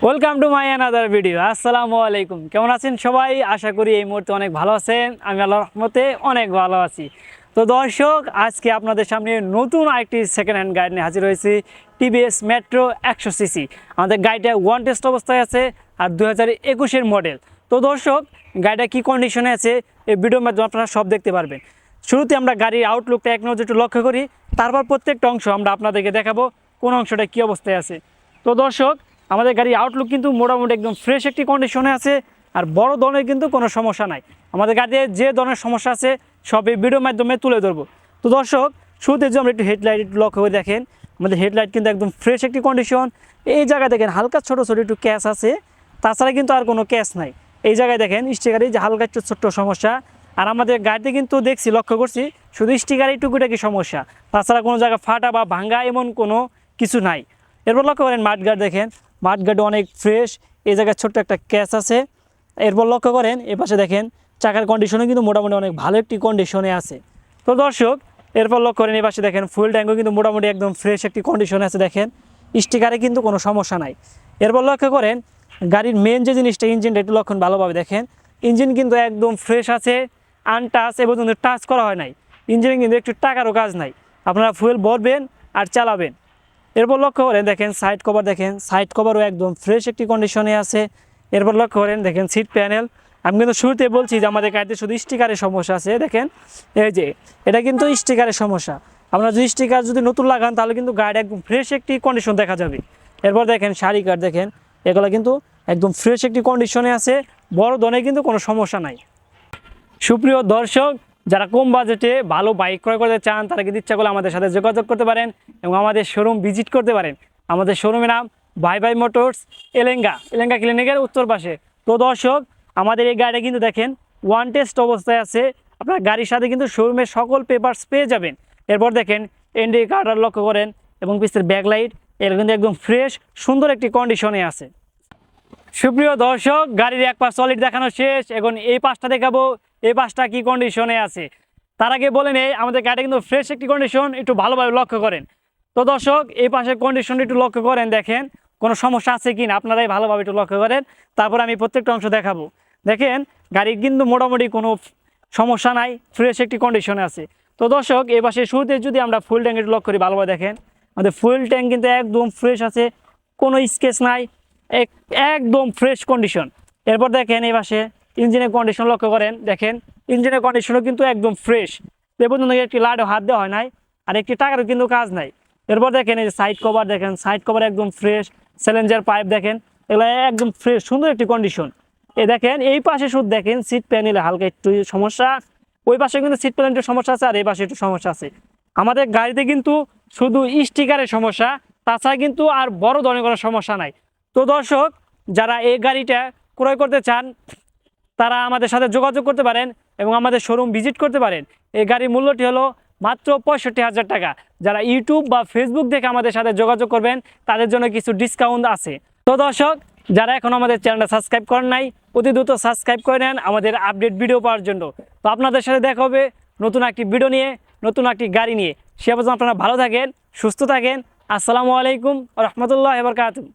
Welcome to my another video. আসসালামু আলাইকুম, কেমন আছেন সবাই? আশা করি এই মুহূর্তে অনেক ভালো আছেন। আমি আল্লাহর রহমতে অনেক ভালো আছি। তো দর্শক, আজকে আপনাদের সামনে নতুন আরেকটি সেকেন্ড হ্যান্ড গাড়ি নিয়ে হাজির হয়েছি, টিভিএস মেট্রো 100 সিসি। আমাদের গাড়িটা ওয়ান টেস্ট অবস্থায় আছে আর 2021-এর মডেল। তো দর্শক, গাড়িটা কী কন্ডিশনে আছে এই ভিডিওর মাধ্যমে আপনারা সব দেখতে পারবেন। শুরুতে আমরা গাড়ির আউটলুকটা এক নজর একটু লক্ষ্য করি, তারপর প্রত্যেকটা অংশ আমরা আপনাদেরকে দেখাবো কোন অংশটা কী অবস্থায় আছে। তো দর্শক, আমাদের গাড়ির আউটলুক কিন্তু মোটামুটি একদম ফ্রেশ একটি কন্ডিশনে আছে, আর বড় ধরনের কিন্তু কোনো সমস্যা নাই। আমাদের গাড়িতে যে ধরনের সমস্যা আছে সব এই ভিডিওর মাধ্যমে তুলে ধরবো। তো দর্শক, শুরুতে যে আমরা একটু হেডলাইট একটু লক্ষ্য করে দেখেন, আমাদের হেডলাইট কিন্তু একদম ফ্রেশ একটি কন্ডিশন। এই জায়গায় দেখেন হালকা ছোটো ছোটো একটু ক্যাশ আছে, তাছাড়া কিন্তু আর কোনো ক্যাশ নাই। এই জায়গায় দেখেন স্টিকারে যে হালকা একটু ছোট্ট সমস্যা। আর আমাদের গাড়িতে কিন্তু দেখছি, লক্ষ্য করছি শুধু স্টিকারে টুকুটাকি সমস্যা, তাছাড়া কোনো জায়গায় ফাটা বা ভাঙ্গা এমন কোনো কিছু নাই। এরপর লক্ষ্য করেন মাঠগার্ড দেখেন, মাঠগার্ডে অনেক ফ্রেশ। এই জায়গায় ছোট্ট একটা ক্যাচ আছে। এরপর লক্ষ্য করেন এ পাশে দেখেন চাকার কন্ডিশনও কিন্তু মোটামুটি অনেক ভালো একটি কন্ডিশনে আছে। তো দর্শক, এরপর লক্ষ্য করেন এ পাশে দেখেন ফুয়েল ট্যাঙ্কও কিন্তু মোটামুটি একদম ফ্রেশ একটি কন্ডিশনে আছে। দেখেন স্টিকারে কিন্তু কোনো সমস্যা নাই। এরপর লক্ষ্য করেন গাড়ির মেন যে জিনিসটা, ইঞ্জিনটা একটু লক্ষণ ভালোভাবে দেখেন। ইঞ্জিন কিন্তু একদম ফ্রেশ আছে, আনটাচ, এবং টাচ করা হয় নাই। ইঞ্জিনে কিন্তু একটু টাকারও কাজ নাই। আপনারা ফুয়েল ভরবেন আর চালাবেন। এরপর লক্ষ্য করেন দেখেন সাইড কভার, দেখেন সাইড কভারও একদম ফ্রেশ একটি কন্ডিশনে আছে। এরপর লক্ষ্য করেন দেখেন সিট প্যানেল। আমি কিন্তু শুরুতে বলছি যে আমাদের গাড়িতে শুধু স্টিকারের সমস্যা আছে। দেখেন এই যে এটা কিন্তু স্টিকারের সমস্যা। আপনারা যদি স্টিকার যদি নতুন লাগান তাহলে কিন্তু গাড়ি একদম ফ্রেশ একটি কন্ডিশন দেখা যাবে। এরপর দেখেন শাড়ি কাঠ, দেখেন এগুলো কিন্তু একদম ফ্রেশ একটি কন্ডিশনে আছে, বড় ধরনের কিন্তু কোনো সমস্যা নাই। সুপ্রিয় দর্শক, যারা কম বাজেটে ভালো বাইক ক্রয় করতে চান তারা কিন্তু ইচ্ছা করলে আমাদের সাথে যোগাযোগ করতে পারেন এবং আমাদের শোরুম ভিজিট করতে পারেন। আমাদের শোরুমের নাম ভাই ভাই মোটরস, এলেঙ্গা ক্লিনিকের উত্তর পাশে। তো দর্শক, আমাদের এই গাড়িটা কিন্তু দেখেন ওয়ান টেস্ট অবস্থায় আছে। আপনার গাড়ির সাথে কিন্তু শোরুমের সকল পেপারস পেয়ে যাবেন। এরপর দেখেন ইন্ডিকেটর লক্ষ্য করেন এবং পিছের ব্যাকলাইট, এটা কিন্তু একদম ফ্রেশ সুন্দর একটি কন্ডিশনে আছে। সুপ্রিয় দর্শক, গাড়ির এক পাশ সলিড দেখানো শেষ, এখন এই পাশটা দেখাবো এই পাশটা কি কন্ডিশনে আছে। তার আগে বলে নেই আমাদের গাড়িটা কিন্তু ফ্রেশ একটি কন্ডিশন, একটু ভালোভাবে লক্ষ্য করেন। তো দর্শক, এই পাশের কন্ডিশন একটু লক্ষ্য করেন, দেখেন কোনো সমস্যা আছে কি না আপনারাই ভালোভাবে একটু লক্ষ্য করেন, তারপর আমি প্রত্যেকটা অংশ দেখাবো। দেখেন গাড়ির কিন্তু মোটামুটি কোনো সমস্যা নাই, ফ্রেশ একটি কন্ডিশনে আছে। তো দর্শক, এই পাশে শুরুতে যদি আমরা ফুল ট্যাঙ্ক একটু লক্ষ্য করি ভালোভাবে দেখেন, আমাদের ফুল ট্যাঙ্ক কিন্তু একদম ফ্রেশ আছে, কোনো স্কেচ নাই, একদম ফ্রেশ কন্ডিশন। এরপর দেখেন এই পাশে ইঞ্জিনের কন্ডিশন লক্ষ্য করেন, দেখেন ইঞ্জিনের কন্ডিশনও কিন্তু একদম ফ্রেশ। এ পর্যন্ত একটি লাইটও হাত দেওয়া হয় নাই, আর একটি টাকারও কিন্তু কাজ নাই। এরপর দেখেন এই যে সাইড কভার, দেখেন সাইড কভার একদম ফ্রেশ। স্যালেঞ্জার পাইপ দেখেন, এগুলো একদম ফ্রেশ সুন্দর একটি কন্ডিশন। এই দেখেন এই পাশে শুধু দেখেন সিট প্যানেলে হালকা একটু সমস্যা, ওই পাশে কিন্তু সিট প্যানেলের সমস্যা আছে, আর এই পাশে একটু সমস্যা আছে। আমাদের গাড়িতে কিন্তু শুধু স্টিকারের সমস্যা, তাছাড়া কিন্তু আর বড় ধরনের কোনো সমস্যা নাই। তো দর্শক, যারা এই গাড়িটা ক্রয় করতে চান তারা আমাদের সাথে যোগাযোগ করতে পারেন এবং আমাদের শোরুম ভিজিট করতে পারেন। এই গাড়ির মূল্যটি হলো মাত্র 65,000 টাকা। যারা ইউটিউব বা ফেসবুক দেখে আমাদের সাথে যোগাযোগ করবেন তাদের জন্য কিছু ডিসকাউন্ট আছে। তো দর্শক, যারা এখন আমাদের চ্যানেলটা সাবস্ক্রাইব করেন নাই, অতি দ্রুত সাবস্ক্রাইব করে নেন আমাদের আপডেট ভিডিও পাওয়ার জন্য। তো আপনাদের সাথে দেখা হবে নতুন একটি ভিডিও নিয়ে, নতুন একটি গাড়ি নিয়ে। সে পর্যন্ত আপনারা ভালো থাকেন, সুস্থ থাকেন। আসসালামু আলাইকুম ওয়া রাহমাতুল্লাহি ওয়া বারাকাতুহু।